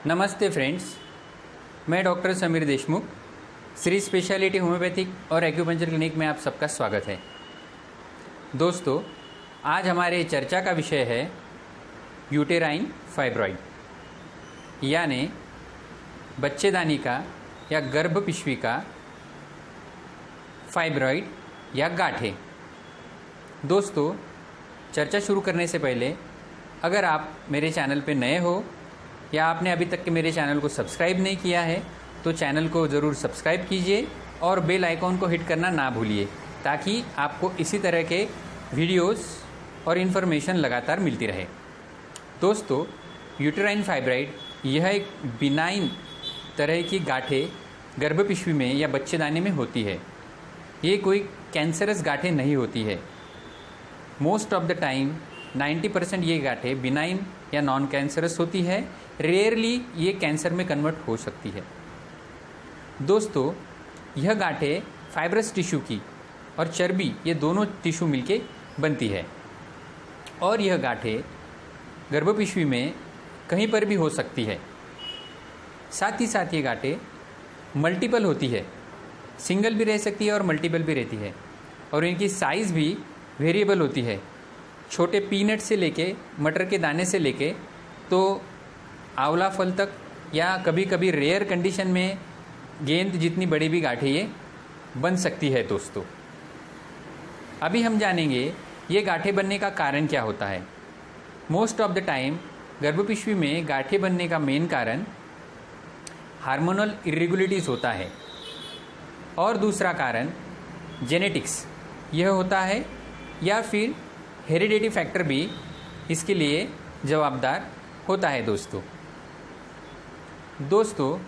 नमस्ते फ्रेंड्स, मैं doctor Sameer Deshmukh, Shri speciality homeopathic और एक्यूपंक्चर क्लिनिक में आप सबका स्वागत है। दोस्तों, आज हमारे चर्चा का विषय है यूटेराइन फाइब्रॉइड, यानी बच्चेदानी का या गर्भपिशवी का फाइब्रॉइड या गांठें। दोस्तों, चर्चा शुरू करने से पहले अगर आप मेरे चैनल पर नए हो या आपने अभी तक के मेरे चैनल को सब्सक्राइब नहीं किया है तो चैनल को ज़रूर सब्सक्राइब कीजिए और बेल आइकॉन को हिट करना ना भूलिए, ताकि आपको इसी तरह के वीडियोस और इन्फॉर्मेशन लगातार मिलती रहे। दोस्तों, यूटेराइन फाइब्रॉइड यह एक बिनाइन तरह की गांठें गर्भपिशवी में या बच्चेदानी में होती है। ये कोई कैंसरस गांठें नहीं होती है। मोस्ट ऑफ द टाइम 90% ये गांठें बिनाइन या नॉन कैंसरस होती है। रेयरली ये कैंसर में कन्वर्ट हो सकती है। दोस्तों, यह गांठें फाइब्रस टिश्यू की और चर्बी, ये दोनों टिश्यू मिलके बनती है और यह गांठें गर्भपिशवी में कहीं पर भी हो सकती है। साथ ही साथ ये गांठें मल्टीपल होती है, सिंगल भी रह सकती है और मल्टीपल भी रहती है, और इनकी साइज़ भी वेरिएबल होती है। छोटे पीनट से लेके, मटर के दाने से लेके तो आंवला फल तक, या कभी कभी रेयर कंडीशन में गेंद जितनी बड़ी भी गांठें ये बन सकती है। दोस्तों, अभी हम जानेंगे ये गांठें बनने का कारण क्या होता है। मोस्ट ऑफ द टाइम गर्भपिशवी में गांठें बनने का मेन कारण हार्मोनल इरेगुलरिटीज़ होता है, और दूसरा कारण जेनेटिक्स यह होता है, या फिर हेरिडिटी फैक्टर भी इसके लिए जवाबदार होता है। दोस्तों,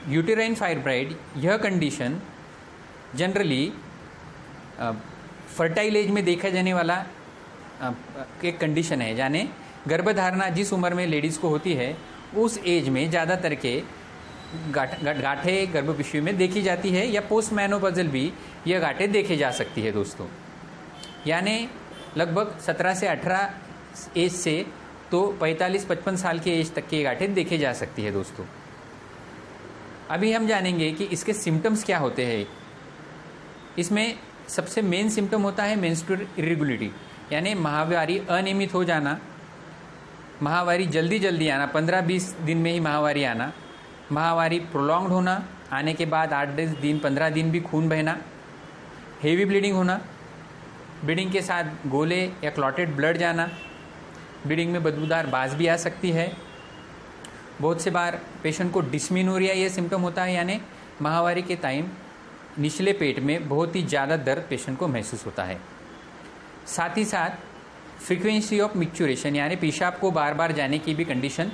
यूटेराइन फाइब्रॉइड यह कंडीशन जनरली फर्टाइल एज में देखा जाने वाला एक कंडीशन है। यानी गर्भधारणा जिस उम्र में लेडीज़ को होती है उस एज में ज़्यादातर के गांठें गर्भपिशवी में देखी जाती है, या पोस्ट मेनोपॉजल भी यह गांठें देखे जा सकती है। दोस्तों, यानी लगभग 17 से 18 एज से तो 45-55 साल के एज तक की गांठें देखे जा सकती है। दोस्तों, अभी हम जानेंगे कि इसके सिम्टम्स क्या होते हैं। इसमें सबसे मेन सिम्टम होता है मेंस्ट्रुअल इरेगुलरिटी, यानी माहवारी अनियमित हो जाना, माहवारी जल्दी आना, 15-20 दिन में ही माहवारी आना, माहवारी प्रोलॉन्ग्ड होना, आने के बाद 8-10 दिन 15 दिन भी खून बहना, हेवी ब्लीडिंग होना, ब्लीडिंग के साथ गोले या क्लॉटेड ब्लड जाना, ब्लीडिंग में बदबूदार बाज भी आ सकती है। बहुत से बार पेशेंट को डिस्मेनोरिया ये सिम्टम होता है, यानी माहवारी के टाइम निचले पेट में बहुत ही ज़्यादा दर्द पेशेंट को महसूस होता है। साथ ही साथ फ्रीक्वेंसी ऑफ मिक्चुरेशन, यानी पेशाब को बार बार जाने की भी कंडीशन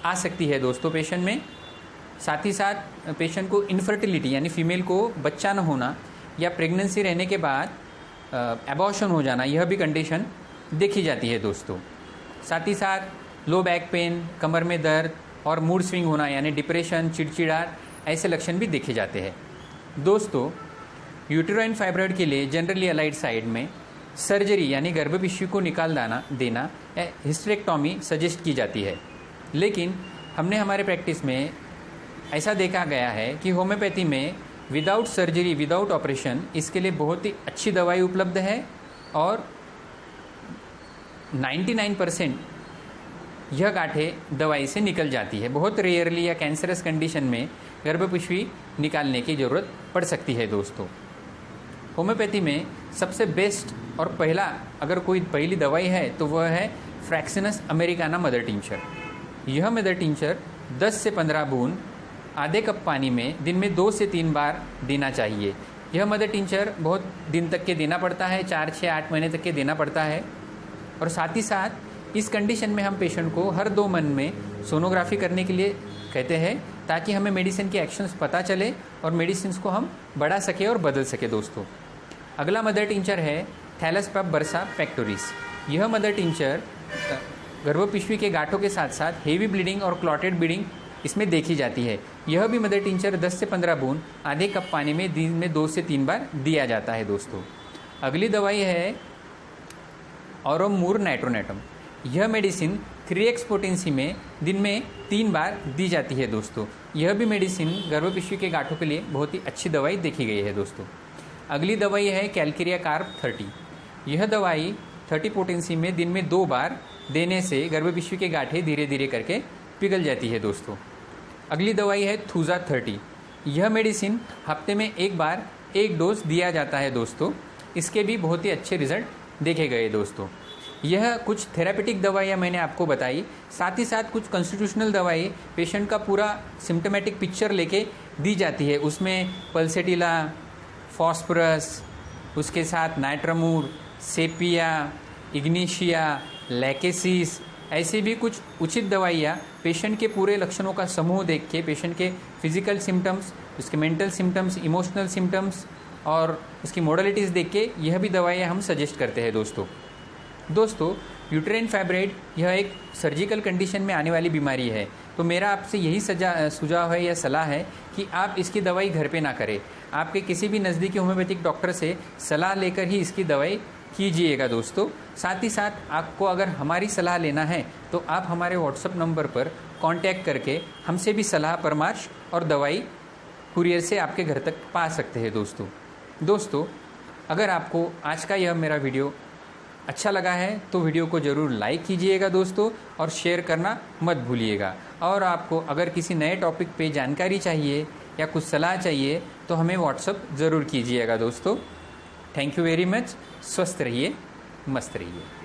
आ सकती है दोस्तों पेशेंट में। साथ ही साथ पेशेंट को इनफर्टिलिटी, यानी फीमेल को बच्चा न होना या प्रेगनेंसी रहने के बाद एबॉर्शन हो जाना, यह भी कंडीशन देखी जाती है। दोस्तों, साथ ही साथ लो बैक पेन, कमर में दर्द और मूड स्विंग होना, यानी डिप्रेशन, चिड़चिड़ा, ऐसे लक्षण भी देखे जाते हैं। दोस्तों, यूटेराइन फाइब्रॉइड के लिए जनरली अलाइड साइड में सर्जरी, यानी गर्भपिशवी को निकाल देना हिस्टेरेक्टोमी सजेस्ट की जाती है। लेकिन हमने हमारे प्रैक्टिस में ऐसा देखा गया है कि होम्योपैथी में विदाउट सर्जरी, विदाउट ऑपरेशन, इसके लिए बहुत ही अच्छी दवाई उपलब्ध है, और 99% यह गांठें दवाई से निकल जाती है। बहुत रेयरली या कैंसरस कंडीशन में गर्भपिशवी निकालने की ज़रूरत पड़ सकती है। दोस्तों, होम्योपैथी में सबसे बेस्ट और पहली दवाई है तो वह है फ्रैक्सिनस अमेरिकाना मदर टिंचर। यह मदर टिंचर 10 से 15 बूंद आधे कप पानी में दिन में 2 से 3 बार देना चाहिए। यह मदर टिंचर बहुत दिन तक के देना पड़ता है, 4 से 8 महीने तक के देना पड़ता है। और साथ ही साथ इस कंडीशन में हम पेशेंट को हर 2 मंथ में सोनोग्राफी करने के लिए कहते हैं, ताकि हमें मेडिसिन के एक्शंस पता चले और मेडिसिन को हम बढ़ा सके और बदल सके। दोस्तों, अगला मदर टिंचर है थैलस बर्सा पेक्टोरिस। यह मदर टिंचर गर्भपिशवी के गांठों के साथ साथ हेवी ब्लीडिंग और क्लॉटेड ब्लीडिंग इसमें देखी जाती है। यह भी मदर टिंचर 10 से 15 बूंद आधे कप पानी में दिन में 2 से 3 बार दिया जाता है। दोस्तों, अगली दवाई है ऑरोमूर नाइट्रोनेटम। यह मेडिसिन 3x पोटेंसी में दिन में 3 बार दी जाती है दोस्तों। यह भी मेडिसिन गर्भपिशवी के गांठों के लिए बहुत ही अच्छी दवाई देखी गई है दोस्तों। अगली दवाई है कैल्केरिया कार्ब 30। यह दवाई 30 पोटेंसी में दिन में 2 बार देने से गर्भपिशवी के गांठें धीरे धीरे करके पिघल जाती है दोस्तों। अगली दवाई है थूजा 30। यह मेडिसिन हफ्ते में 1 बार 1 डोज दिया जाता है दोस्तों। इसके भी बहुत ही अच्छे रिजल्ट देखे गए दोस्तों। यह कुछ थेरापेटिक दवाइयाँ मैंने आपको बताई, साथ ही साथ कुछ कॉन्स्टिट्यूशनल दवाई पेशेंट का पूरा सिम्टोमेटिक पिक्चर लेके दी जाती है। उसमें पल्सेटिला, फॉस्फोरस, उसके साथ नाइट्रामूर, सेपिया, इग्निशिया, लैकेसिस, ऐसे भी कुछ उचित दवाइयाँ पेशेंट के पूरे लक्षणों का समूह देख के, पेशेंट के फिजिकल सिम्टम्स, उसके मेंटल सिम्टम्स, इमोशनल सिम्टम्स और उसकी मॉडलिटीज़ देख के यह भी दवाइयाँ हम सजेस्ट करते हैं दोस्तों। यूट्राइन फाइब्रॉइड यह एक सर्जिकल कंडीशन में आने वाली बीमारी है, तो मेरा आपसे यही सुझाव है या सलाह है कि आप इसकी दवाई घर पे ना करें। आपके किसी भी नज़दीकी होम्योपैथिक डॉक्टर से सलाह लेकर ही इसकी दवाई कीजिएगा दोस्तों। साथ ही साथ आपको अगर हमारी सलाह लेना है तो आप हमारे व्हाट्सएप नंबर पर कांटेक्ट करके हमसे भी सलाह परामर्श और दवाई कुरियर से आपके घर तक पा सकते हैं दोस्तों। अगर आपको आज का यह मेरा वीडियो अच्छा लगा है तो वीडियो को ज़रूर लाइक कीजिएगा दोस्तों और शेयर करना मत भूलिएगा। और आपको अगर किसी नए टॉपिक पे जानकारी चाहिए या कुछ सलाह चाहिए तो हमें व्हाट्सएप ज़रूर कीजिएगा दोस्तों। Thank you very much. स्वस्थ रहिए, मस्त रहिए।